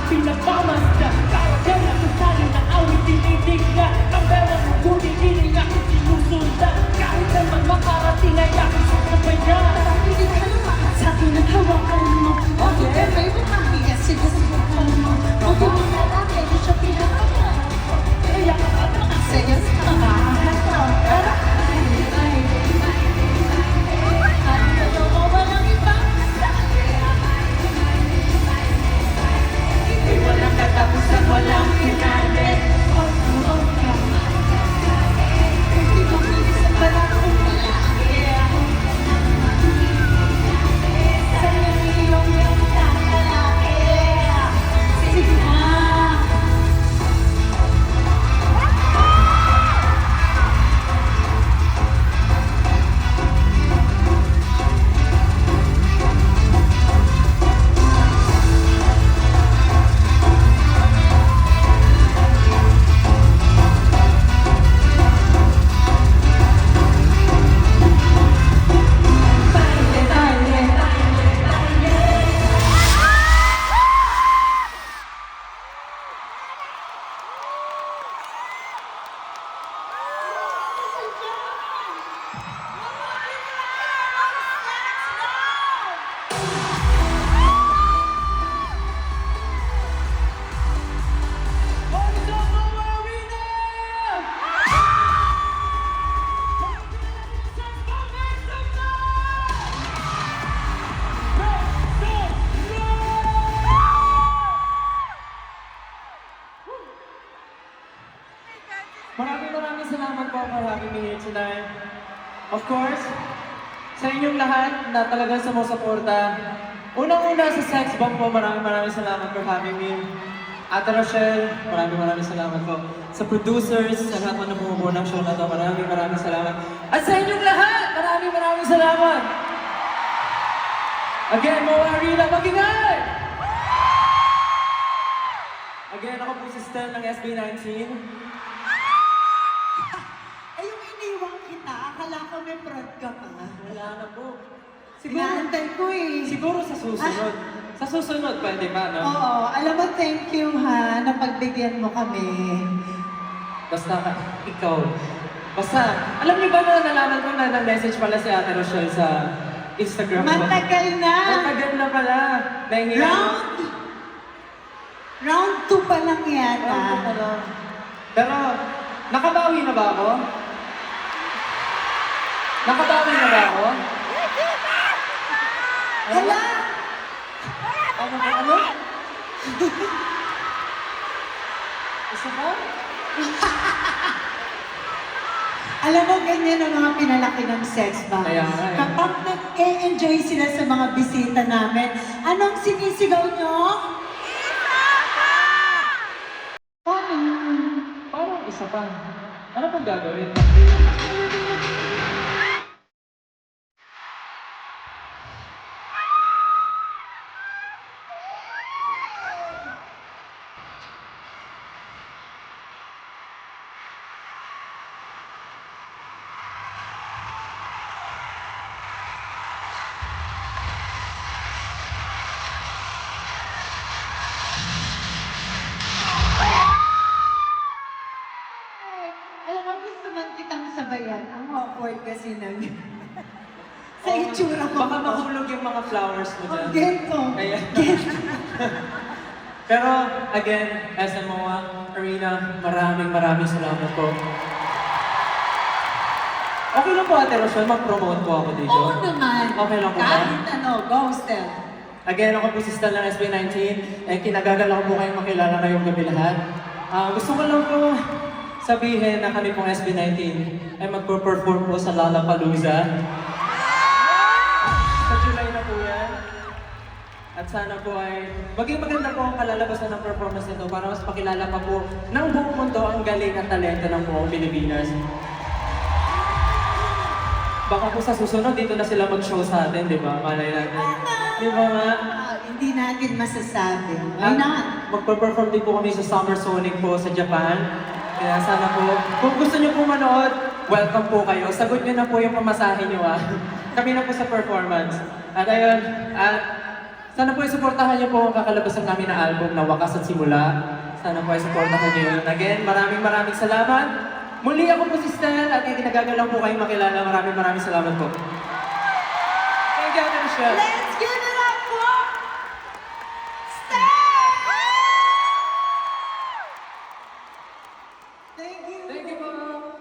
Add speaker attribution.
Speaker 1: pinagmamasdan. Kaya na kasaling na awit tinitignan. Ang bewang ng guni-gining aking sinusundan. Kahit naman makarating ay aking susabayan.
Speaker 2: Hindi ka naman sa akin at hawakan mo. Okay, may bumahiya, sige subukan mo. Huwag mo na lang, hindi siya pinakaman.
Speaker 1: Kaya ka pa naman
Speaker 2: Sige, sa kahahan ko. Pero, ano mo walang ibang
Speaker 1: Hindi walang katapusan, walang finale.
Speaker 2: hindi ko minsan pala kung malaki. Sa iyong yung kakalaki. Sige na.
Speaker 3: Maraming salamat po for having me here tonight. Of course, sa inyong lahat na talagang sumusuporta. Unang-una sa Sex Bomb po, maraming salamat for having me. Ate Rochelle, maraming salamat po. Sa producers, sa lahat na bumubuo ng show na to, maraming salamat. At sa inyong lahat, maraming salamat. Again, Moa Arena, mag-ingay! Again, ako po si Stan ng SB19.
Speaker 2: Ay, yung iniwang kita, akala ko may prod ka pa.
Speaker 3: Wala na po.
Speaker 2: Inaantay ko eh.
Speaker 3: Siguro sa susunod. Sa susunod, pwede ba, no?
Speaker 2: Oo, alam mo, thank you ha, na pagbigyan mo kami.
Speaker 3: Basta ikaw. Basta, alam niyo ba na nalaman ko na na-message pala si Ate Rochelle sa Instagram ko?
Speaker 2: Matagal na!
Speaker 3: Matagal na pala. Nahingihan.
Speaker 2: Round 2 pa lang yata.
Speaker 3: Pero, nakabawi na ba ako? Nakabawi na ba ako?
Speaker 2: Hala!
Speaker 3: Ano? Isa pa?
Speaker 2: Alam mo, ganyan ang mga pinalaki ng sex ba?
Speaker 3: Kaya nga eh.
Speaker 2: Kapag nag-e-enjoy sila sa mga bisita namin, anong sinisigaw nyo? Paano?
Speaker 3: Parang isa pa. Ano pang gagawin?
Speaker 2: Alam mo, gusto man kitang sabayan. Ang awkward kasi nang... sa itsura ko.
Speaker 3: Baka mahulog yung mga flowers mo dyan.
Speaker 2: Gento.
Speaker 3: Kaya-
Speaker 2: Gento.
Speaker 3: Pero, again, SMOA Arena, maraming salamat po. Okay lang po, Ate Rochelle, mag-promote po ako dito.
Speaker 2: Oo naman.
Speaker 3: Okay lang po ba?
Speaker 2: Kahit ano, go Steph.
Speaker 3: Again, ako po si Stan ng SB19. Kinagagal ako po kayong makilala ngayong gabi lahat. Gusto ko lang po sabihin na kami pong SB19 ay magpo-perform po sa Lollapalooza. Sa July na po yan. At sana po ay maging maganda po ang kalalabasan ng performance nito para mas pakilala pa po ng buong mundo ang galing at talento ng buong Pilipinas. Baka po sa susunod, dito na sila mag-show sa atin, di ba? Malay natin. Di ba nga?
Speaker 2: Hindi natin masasabi. Why not?
Speaker 3: Magpa-perform din po kami sa Summer Sonic po sa Japan. Kaya sana po, kung gusto niyo po manood, welcome po kayo. Sagot niyo na po yung pamasahe niyo ah. Kami na po sa performance. At ayun, Sana po isuportahan niyo po ang kakalabasan namin na album na Wakas at Simula. Sana po isuportahan niyo yun. Again, maraming salamat. Muli ako po si Stel at itinagagal lang po kayong makilala. Maraming salamat po. Thank you, Ate Michelle.